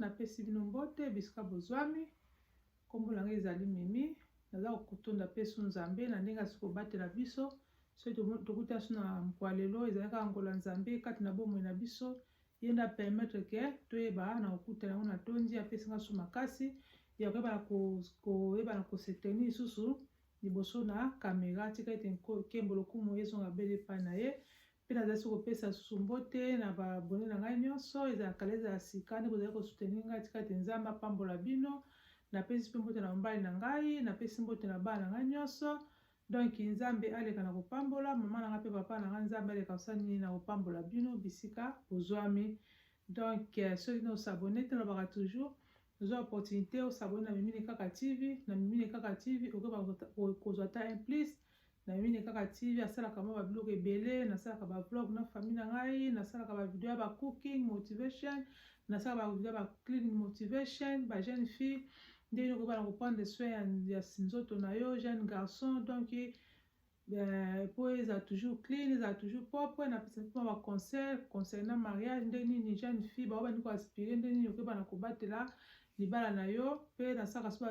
napesi bino mbote bisika bozwami kombo na ngai ezali Mimi naza kotonda pesu Nzambe na ndenge asi kobatela biso soki tokuti asu na mokwa lelo ezali kaka ngola Nzambe kati na bomoi na biso ye nda permettre ke toyeba na kokutana yango na tondi apesinga su makasi ya koyeba na koseteni lisusu liboso na kamera tika ete nkembo lokumu ezonga bele epai na ye mpe nazali kopesa susu mbote na babone na ngai nyonso ezala kaleza ya sika nde bozali kosuteni ngai tika ete Nzambe apambola bino napesi mpe mbote na mobali na ngai napesi mbote na bana na ngai nyonso donc Nzambe aleka na kopambola mama na ngai mpe papa na ngai Nzambe aleka kosala nini na kopambola bino bisika bozwami donc soki osabone te nalobaka toujours ozwa opportunité osabone na Mimini Kaka TV na Mimini Kaka TV okoba kozwa ta un plus na Mimini Kaka TV asalaka mwa babiloko ebele nasalaka bavlog na famille na ngai nasalaka bavideo ya ba cooking motivation nasalaka bavideo ya ba cleaning motivation ba jeune fille ndenge okoba na koprendre soin ya nzoto na yo jeune garçon donc po eza toujours clean eza toujours propre napesa mpe ba conseil concernant mariage ndenge nini jeune fille baoba niko aspire ndenge nini okoba na kobatela libala na yo mpe nasalaka so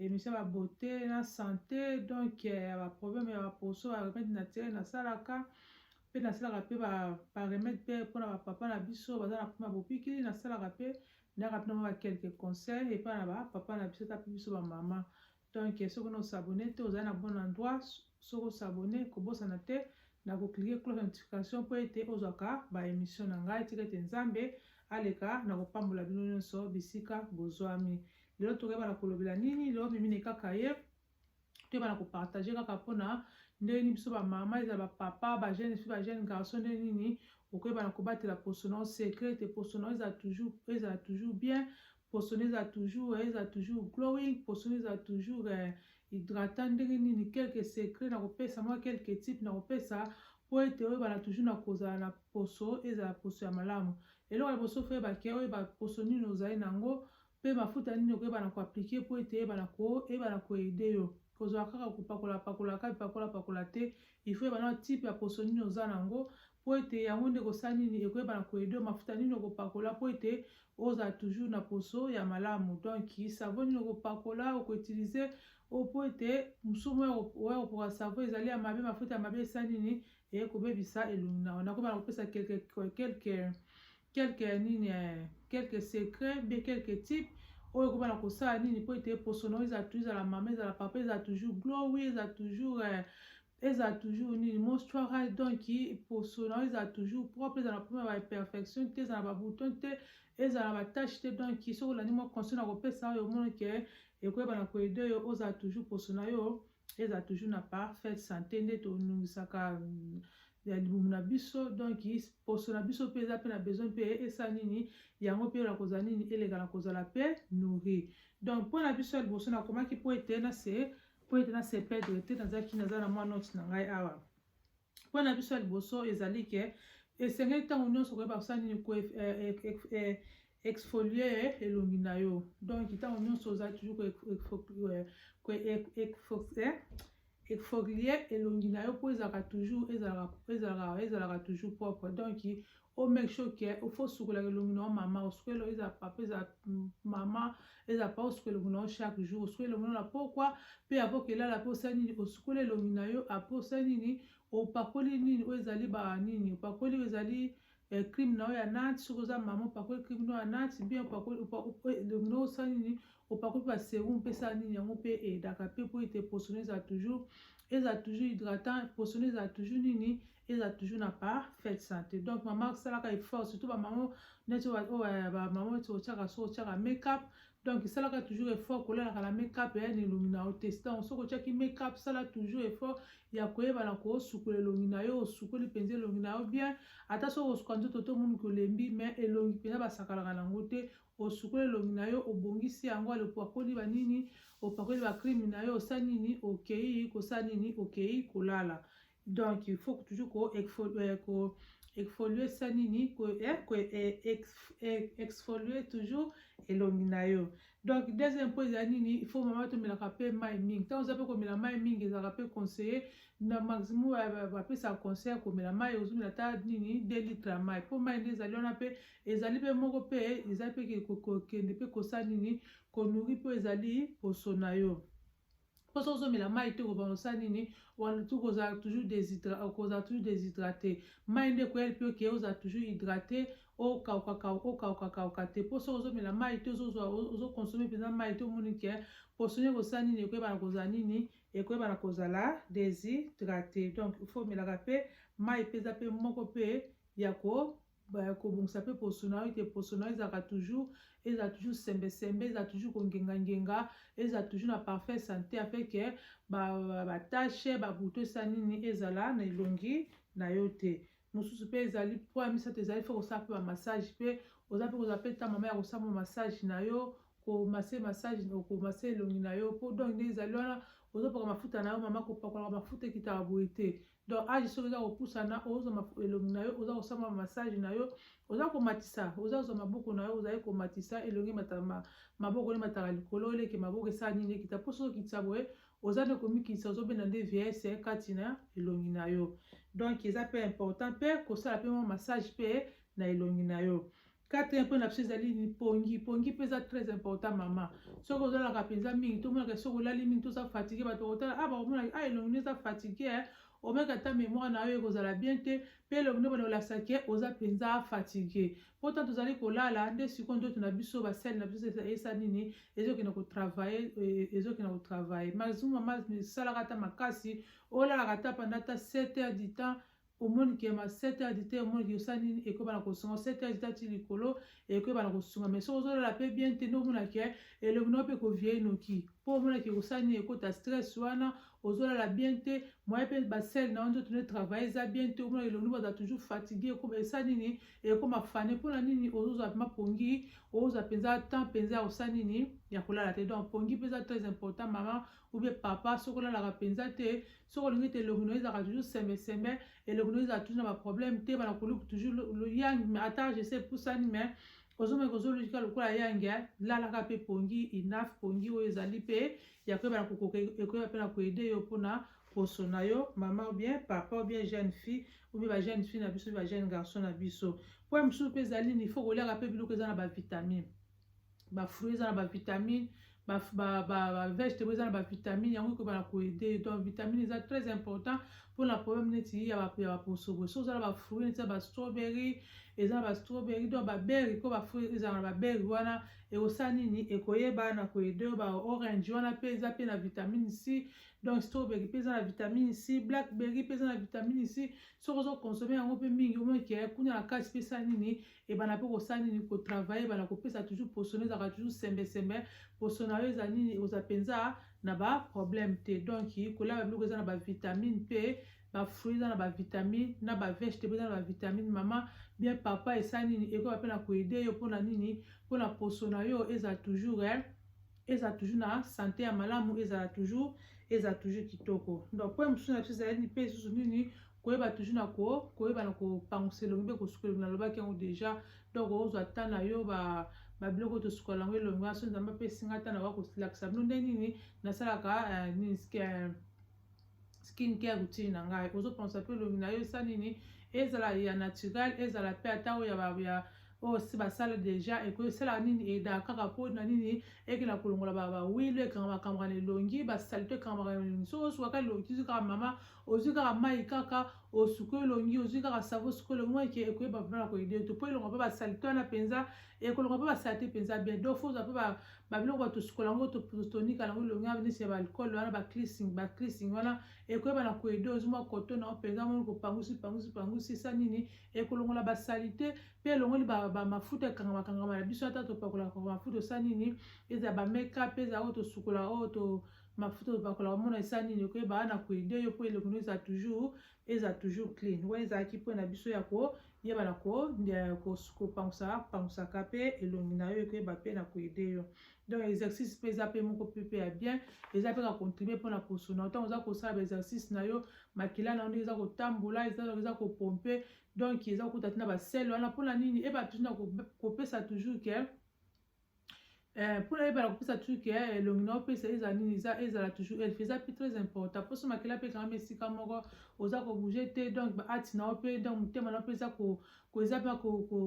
émission ya beauté na santé donc ba problème ya baposo ba remède naturel nasalaka mpe nasalaka mpe ba remède mpe mpona bapapa na biso baza na mpona bopikili nasalaka mpe ndaka mpena ba quelques conseils epai na bapapa na biso ta mpe biso bamama donc soki na osabone te ozali na bon endroit soki osabone kobosana te na koklike cloche notification mpo ete ozwaka baémission na ngai tika ete Nzambe aleka na kopambola bino nyonso bisika bozwami lelo tokoyeba na kolobela nini lelo Mimini Kaka ye toyeba na kopartage kaka mpona ndenge nini biso bamama ezala bapapa ba jeune fille ba jeune garçon ndenge nini okoyeba na kobatela poso na secret te poso na ezala toujours bien poso na ezala toujours glowing poso na ezala toujours hydratant ndenge nini quelques secret na kopesa mwa quelques type na kopesa po ete oyeba na toujours na kozala na poso ezala poso ya malamu eloko ya liboso foyeba ke oyeba poso nini ozali nango mpe mafuta nini okoyeba na koaplike po ete eyeba na koede yo kozwa kaka kopakola kaka pakola te il faut yeba na type ya poso nini oza nango po ete yango nde kosala nini ekoyeba na koede yo mafuta nini okopakola po ete ozala toujours na poso ya malamu donc savon nini okopakola okoutilize po ete mosusu oya kopoka savon ezali ya mabe mafuta ya mabe esala nini ekobebisa elongi na nakoyeba na kopesa quelques secrets bien quelques types oyo koba na kosala nini po ete poso na ezala toujours ezala mama ezala papa ezala toujours glowy ezala toujours nini moisturize donc poso na ezala toujours propre ezala na problème ya imperfection te ezala na babouton te ezala na batache te donc soki olandi mwa conseil na kopesa oyo omona ke ekoyeba na koede oyo ozala toujours poso na yo ezala toujours na parfaite santé nde tonungisaka ya libumu na biso donc poso na biso mpe eza mpe na besoin mpe esala nini yango mpe na kozala nini eleka na kozala mpe nourri donc mpo na biso ya liboso nakomaki po ete na se perdre te naza na mwa note na ngai awa mpo na biso ya liboso ezali ke esengeli ntango nyonso koyeba kosala nini exfolier elongi na yo donc ntango nyonso ozali toujours exfolier elongi na yo mpo ezalaka toujours propre donc o make sure ke ofo sukolaka elongi na yo mama osukela ezala papa ezala mama ezala pa osukola elongi na yo chaque jour osukola elongi na yo na pokwa mpe apoka elala mpe osala nini osukola elongi na yo apo osala nini opakoli nini oyo ezali banini opakoli oyo ezali crime na yo ya nati soki oza mama opakoli crime na yo ya nati bien elongi na yo osala nini opakoli ba serum mpe esala nini yango mpe edaka mpe po ete poso na ezala toujours hydratant poso na ezala toujours nini ezala toujours na parfaite santé donc mama asalaka effort surtout bamama neti bamama eti otiaka make-up donc esalaka toujours effort kolalaka na make-up ya elongi na yo te sitango soki otiaki make-up sala toujours effort ya koyeba na kosukola elongi na yo osukoli mpenza elongi na yo bien ata soki osuka nzoto to monuki olembi mais elongi mpenza basakalaka nango te osukoli elongi na yo obongisi yango opakoli banini opakoli bacrime na yo osala nini okei kosala nini okei kolala donc il faut toujours exfolier ça nini exfolier toujours elongi na yo. Donc deuxième point za nini il faut maman to melaka pe mai mingi tant oza pe ko mela mai mingi za pe conseiller na maximum va pe ça conseil ko mela mai ozumela ta nini 2 litres mai po mai ndezali ona pe ezali pe moko pe ezali pe ke kende pe ko sa nini ko nourrir po ezali poso na yo. Parce que ozomela mai te ko ba sa nini wana tu koza toujours déshydraté mai nde ko elle peut que oza toujours hydraté o kauka te po so ozomela mai te ozo consommer peza mai te omoni ke posone kosa nini ekoyebana kozala nini ekoyebana kozala déshydraté. Donc il faut melaka pe mai peza pe moko pe ya kobongisa pe poso na yo te poso na yo ezalaka toujours sembe ezala toujours kongenga ezala toujours na parfait santé afin ke batache babuto esa nini ezala na elongi na yo te. Mosusu pe ezali po ya misato ezali fe kosala pe bamassage pe oza pe kozala pe ta mama ya kosala massage na yo komase elongi na yo po donc nde ezali wana ozopoka mafuta na yo mama kopakolaka mafuta ekitaka boye te. Donc age soki oza kopusana ozwa elongi na yo oza kosala massage na yo oza komatisa oza kozwa maboko na yo ozali komatisa elongi maboko ne mataka likolo eleke maboko esala nini ekita po soki okitisa boye oza nde komikitisa ozobenda nde vieillesse kati na elongi na yo. Donc eza pe important pe kosala pe massage pe na elongi na yo. Quatrième point na biso ezali ni pongi pe eza très important mama soki ozalaka mpenza mingi tomonaka soki olali mingi toza fatigué bato kotala bakomona elongi eza fatigué omeka ta mémoire na yo ekozala bien te pe elongi nde bana olakisa ke oza mpenza fatigué pourtant tozali kolala nde sikoyo ndoto na biso basali na biso esa nini ezokende kotravaille maximum mama esalaka ta makasi olalaka ta pendant ta 7 heures du temps omoni ke ma 7 heures du temps omoni ke osala nini ekoyebana kosunga 7 heures du temps ti likolo ekoyebana kosunga mais soki ozolala pe bien te nde omona ke elongi na yo mpe kovieille noki mpo omona ke kosala nini ekota stress wana ozolala bien te moye pe basele na yo nzoto nde travaille eza bien te omona elongi baza toujours fatigué esala nini ekoma fane mpona nini ozozwa pema pongi ozozwa mpenza temps mpenza ya kosala nini ya kolala te. Donc pongi mpenza très important mama oubie papa soki olalaka mpenza te soki olingi ete elongi na yo ezalaka toujours sembe elongi na yo ezala toujours na baproblème te bana koluka toujours yang ata je sais pusani mais ozomeka ozologika lokola yange lalaka pe pongi enough pongi oyo ezali pe ya koyebana ekoyeba pe na koede yo mpona poso na yo mama ou bien papa ou bien jeune fille ou bien bajeune fille na biso ba jeune garçon na biso. Po mosusu mpe ezali nini faut koliaka pe biloko eza na bavitamine bafruit eza na bavitamine vegetable eza na bavitamine yango ekoyebana koede. Donc vitamine eza très important mpona problème neti ya baposo boye so ozala bafruit neti ya bastrawberry eza na bastrawberry donc baberi ko bafruit ezala na baberi wana ekosala nini ekoyeba na koede baorange wana mpe eza pe na vitamine C. Donc strawberry mpe eza na vitamine C blackberry mpe eza na vitamine C soki ozokonsome yango mpe mingi omeke kuna na kasi mpe esala nini ebana mpe kosala nini kotravaille ebana kopesa toujours poso na ezalaka toujours sembe poso na yo eza nini oza mpenza na baproblème te. Donc kolaba biloko eza na bavitamine mpe bafruit eza na bavitamine na bavegetable eza na bavitamine mama bien papa esala nini ekoyeba mpe na koede yo mpona nini mpona poso na yo eza toujours na santé ya malamu ezala toujours kitoko. Donc po mosusu na biso ezali mpe lisusu nini koyeba toujours na koyeba na kopangwisa elongi mpe kosuka elongi nalobaki yango déjà. Donc ozwa ta na yo babiloko tosukola yango elongi wana so nzambe apesi nga ta na kolakisa bino nde nini nasalaka nini skin care routine na ngai ozopansa mpe elongi na yo esa nini ezala ya naturel ezala mpe ata oyo oyo si basala deja ekosalaka nini edaka kaka mpo na nini ekenda kolongola bawilo ekangaka na elongi basalite ekangaka na elongi soki osukaka elongi ozwi kaka mama ozwi kaka mai kaka osuka elongi ozwi kaka savo osuka elongi moke ekoyeba vraimen na koyede to mpo elonga mpe basalite wana mpenza ekolonga mpe basalite mpenza bien donc fo ozwa mpe babiloko batosukola yango tonika yango elongi wana nesi ya baalcool wana baclissing wana ekoyeba na koyede ozwi mwa koto nango mpenza moni kopangusi esa nini ekolongola basalite mpe elongoli bamafuta ekangama na biso ata topakolaka mafuta osa nini ezala bamakeup ezala oyo tosukola oyo mafuta opakola mona esani ne ko ba na ko ide yo po elongi eza toujours clean wana ezalaki mpo na biso ya ko yeba na ko kopangusaka pe elongi na yo ekoyeba pe na ko ide yo. Donc exercice pe eza pe moko pe ya bien eza pe ka contribuer mpona poso na ntango oza kosala ba exercice na yo makila na yo eza kotambola eza kopompe donc eza kokuta tina basele wana mpona nini eba toujours na kopesa toujours ke mpona yebala kopesa toujours ke elongi na opesa eza nini ezala toujours elle eza pe très important mposo makila pe kanga esika moko oza kobouge te donc baati na yo mpe donc motema na yo mpe eza mpe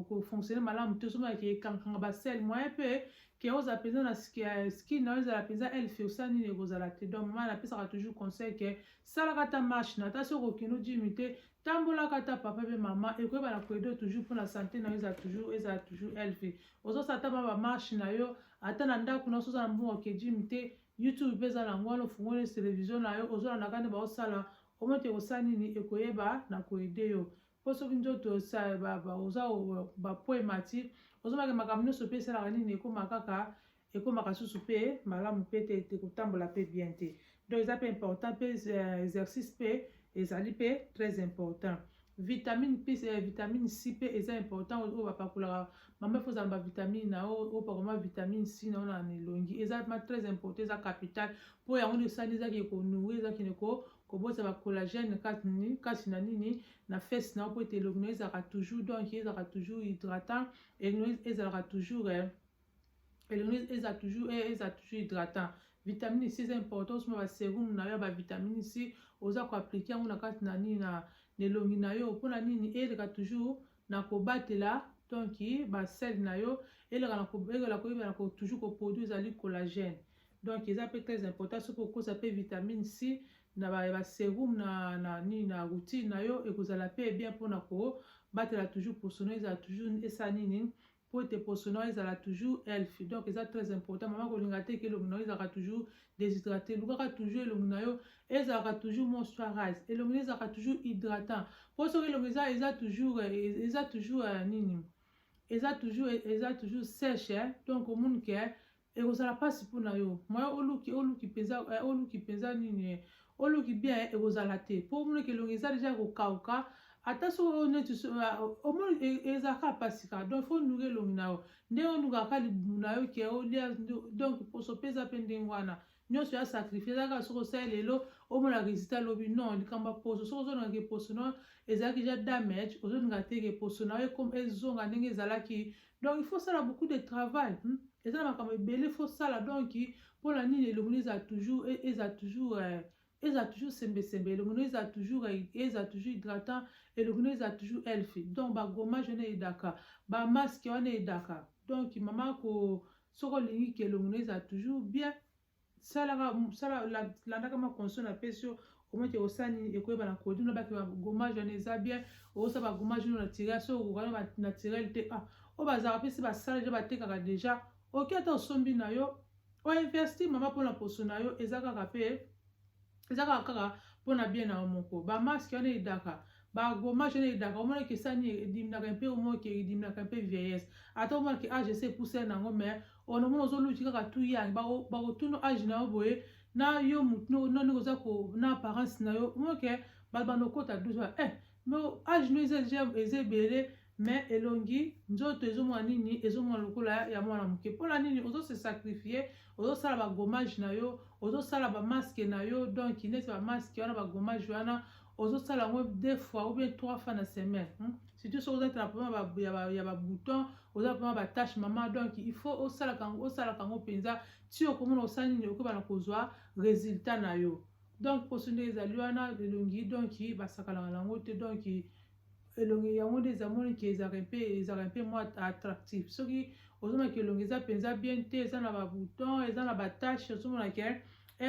kofonctionne malamu te osomaka ke ekangakanga basele moyen mpe ke oza mpenza na ski na yo ezala mpenza elfe osala nini ekozala te donc mama napesaka toujours conseil ke salaka ta marche na ta soki okende ojimi te tambolaka ta papa pe mama ekoyeba na koyede toujours mpona santé na yo ezala toujours elfe ozosala ta mama bamarche na yo ata na ndako na osoza na mbongo oke jimi te youtube mpe eza nango wana ofungoli televizio na yo ozolandaka nde baosala omote kosala nini ekoyeba na koyede yo mpo soki nzoto oza bapoema ti ozomaka makambo nyonso mpe esalaka nini ekomaka susu mpe malamu mpe te kotambola mpe bien te donc eza mpe important mpe exercice mpe ezali mpe très important. Vitamine C mpe eza important oyo bapakolaka mama efo ozala bavitamine na yo opakoma vitamine C na yo na elongi eza très important eza capital mpo yango nde osali ezaki ekonourrir ezakende kobota bacollagène kasi na nini na fesse na yo mpo ete elongi na yo ezalaka toujours donc ezalaka toujours hydratant elongi ezalaka toujours hydratant. Vitamine C eza important osoma baserum na yo bavitamine C oza koaplike yango na kati na nini na elongi na yo mpona nini eleka toujours na kobatela donc basele na yo eleka koyebana toujours koproduire ezali collagène donc eza mpe très important soki okosa mpe vitamine C na baserum na routine na yo ekozala mpe bien mpona kobatela toujours poso na yo ezala toujours esa nini po ete poso na yo ezala toujours healthy donc eza très important mama kolinga te ke elongi na yo ezalaka toujours déshydraté lukaka toujours elongi na yo ezalaka toujours moisturize elongi na yo ezalaka toujours hydratant mpo soki elongi eza toujours sèche donc omoni ke ekozala mpasi mpona yo moya oluki mpenza nini oluki bien ekozala te mpo omoni ke elongi eza deja kokauka ata soki neti omoni ezalaka mpasi kaka donc fo nuka elongi na yo ndenge onukaka libumu na yo ke olia donc poso mpe eza mpe ndenge wana nyonso ya sacrifice ezalaka soki osala lelo omona résultat lobi non likambo poso soki ozonaka ke poso na yo ezalaki ja damage ozoninga te ke poso na yo ezonga ndenge ezalaki donc il faut sala beaucoup de travail eza na makambo ebele faut sala donc mpona nini elongi eza toujours sembesembe elongi na eza toujours hydratant elongi na eza toujours healthy donc bagomage wana eyedaka bamaske wana eyedaka donc mama soki olingi ke elongi na eza toujours bien landaka makonso na pesi yo omete osala nini ekoyeba na kodi no baki bagomage wana eza bien osala bagomage no naturel so okokana naturel te oyo bazalaka mpe si basala deja batekaka deja oki ata osombi na yo oinvesti mama mpona poso na yo eza kaka mpona bien na yo moko bamaske wana edaka bagomage wana edaka omonaki esani ediminaka mpe omoki ediminaka mpe vieillesse ata omonaki age ese epusele nango mais onomona ozoluki kaka tu yangi bakotuna age na yo boye na yo mutu nani koza na apparence na yo omoke bana okota 12 mais age no eza ebele mais elongi nzoto ezomona nini ezomona lokola ya mwana moke mpona nini ozose sacrifier ozosala bagomage na yo ozosala bamaske na yo donc neti bamaske wana bagomage wana ozosala yango 2 fois ou bien 3 fois na semaine surtout soki oza tala problème ya babouton oza problème batache mama donc il faut osalaka yango mpenza ti okomona osala nini okobana kozwa résultat na yo donc poso nde ezali wana elongi donc basakalaka nango te donc elongi yango nde ezamoniki ezalaka mpe mwa attractif soki ozomonaki elongi eza mpenza bien te eza na babouton eza na batache ozomonaki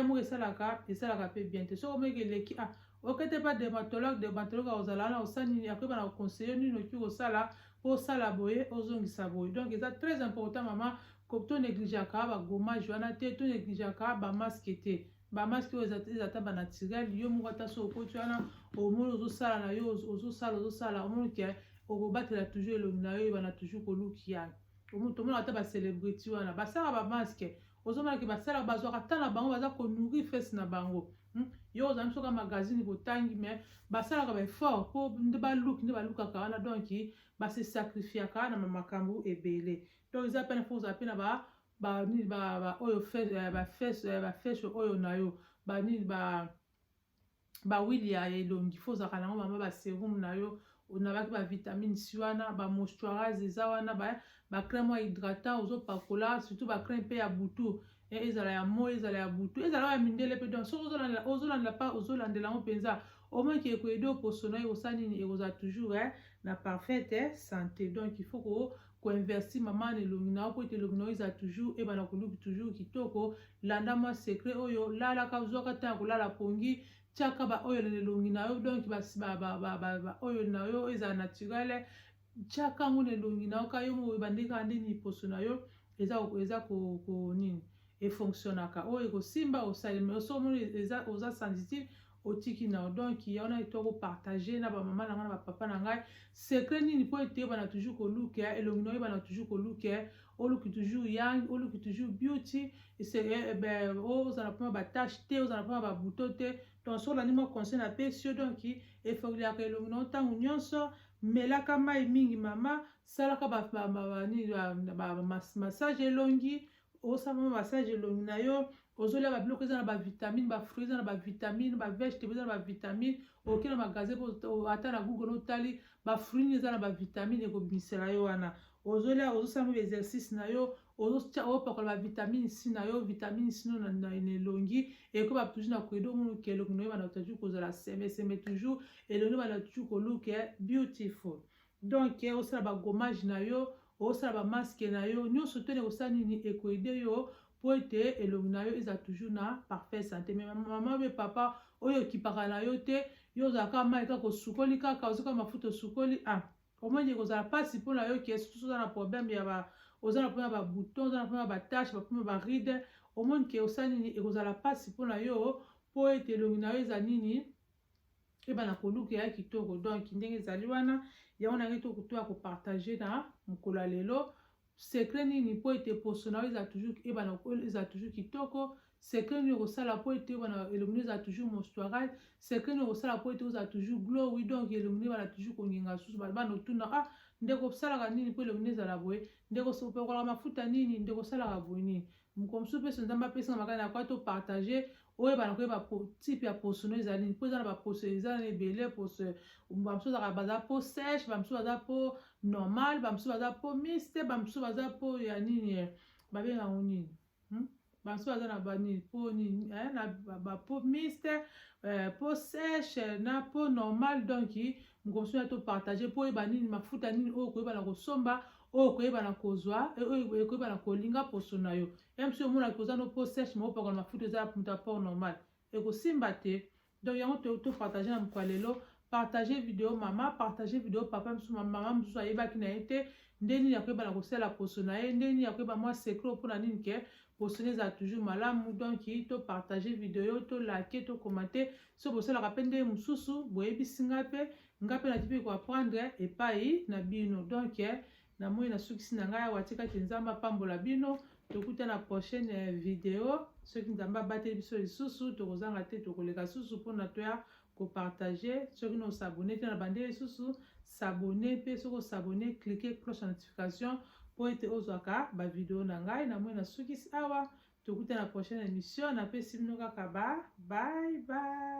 moko esalaka mpe bien te soki omoniki eleki okete pa dermatologue akozala wana osala nini akoyeba na conseiller nini oki kosala mpo osala boye ozongisa boye donc eza très important mama to négligeaka bagomage wana te to négligeaka bamaske te bamaske oyo eza ta banaturel yo moko ata so okoti wana omoni ozosala na yo ozosala omoni ke okobatela toujours elongi na yo ebana toujours koluki yango tomona ata bacélébrité wana basalaka bamaske ozomona ke basala bazwaka ta na bango baza konourrir fesse na bango yo ozali soka magazine botangi mais basalaka baeffort mpo nde baluki nde balukaka wana donc base sacrifiaka na makambo ebele donc eza pene mpo ozala mpe na oyo bafeshe oyo na yo banini bawili ya elongi fo ozalaka nango mama baserum na yo onabaki bavitamine C wana bamoisturise eza wana bacrème hydratant ozopakola surtout bacrème mpe ya butu ezala ya moi ezala ya butu ezala ya mindele mpe donc soki ozolandela yango mpenza omoki ekoyede oposo na yo osala nini ekozala toujours na parfaite santé donc il faut koinvesti mama na elongi na yo po ete elongi na yo ezala toujours ebana koluki toujours kitoko landa mwa secret oyo lalaka zwaka ntan ya kolala pongi tiaka baoyo na elongi na yo donc oyo na yo ezala naturele tiaka yango na elongi na yo ka yo mo bandeka ndeni poso na yo eza nini efonctionnaka oyo ekosimba osalemi osomoni oza sensitive otiki na yo donc yaona etoko partager na bamama na ngai na bapapa na ngai secret nini po ete oyebana toujours koluke elongi na oyebana toujours koluke oluki toujours young oluki toujours beauty ozala mpona batache te ozala mpona babuto te donc so olandi mwa conseil na pesi yo donc efoliaka elongi na yo ntango nyonso melaka mai mingi mama salaka massage elongi osala massage elongi na yo ozolia babiloko eza na bavitamine bafruit eza na bavitamine bavegetable eza na bavitamine oke na magasin ata na google otali bafruit nini eza na bavitamine ekobimisela yo wana ozolia ozosala baexercice na yo opakola bavitamine C na yo vitamine C na elongi ekoba toujours na koyedo monuka elongi na yo bana toujours kozala sembe toujours elongi bana toujours koluka beautiful donc osala bagomage na yo osala bamaske na yo nyonso tone kosala nini ekoyede yo po ete elongi na yo eza toujours na parfait santé mais mama be papa oyo okipaka na yo te yo ozalaka mai kaka osukoli kaka ozoka mafuta osukoli omoni ekozala mpasi mpona yo ke susu oza na problème oza na mpona babouton oza na mpona batache bapona baride omoni ke osala nini ekozala mpasi mpona yo po ete elongi na yo eza nini ebana koluka ya kitoko donc ndenge ezali wana yango na ngai tokutoya kopartage na mokolo ya lelo secret nini po ete poso na yo eza toujours kitoko secret nini okosala po ete elongi na eza toujours moisturise secret nini okosala po ete ozala toujours glow donc elongi na bana toujours konginga susu bana otuna ndeko osalaka nini po elongi na ezala boye ndeko opekolaka mafuta nini ndeko osalaka boye nini mokomosu mpe nzambe apesanga makala na kwa topartage oyebana koyeba type ya poso no ezali nini mpo eza na baposo eza na ebele poso bamosusu baza po sèche bamosusu baza po normal bamosusu baza po mixte bamosusu baza po ya nini babengango nini bamosusu baza na banini po nini na bapo mixte po sèche na po normal donc mokomosu ya topartage po oyeba nini mafuta nini oyo koyebana kosomba oyo koyebana kozwa oyo koyebana kolinga poso na yo msi omona koza no po sèche ma opakana mafuta eza muta port normal ekosimba te donc yango topartage na mokwa lelo partage video mama partage video papa mosusu mama mosusu ayebaki na ye te nde nini akoyebana kosala poso na ye nde nini akoyeba mwa secret mpona nini ke poso na ezala toujours malamu donc topartage video yo tolake tokomante so bosalaka mpe nde mosusu boyebisi nga mpe na tipi koapprendre epai na bino donc namoni nasukisi na ngai awa tikaki nzambe apambola bino tokuta na prochaine video soki nzambe abateli biso lisusu tokozanga te tokoleka susu mpona toya kopartage soki na osabone te na bande lisusu sabone mpe soki osabone klike cloche ya notification po ete ozwaka bavideo na ngai namoni nasukisi awa tokuta na prochaine émission napesi bino kaka bye bye.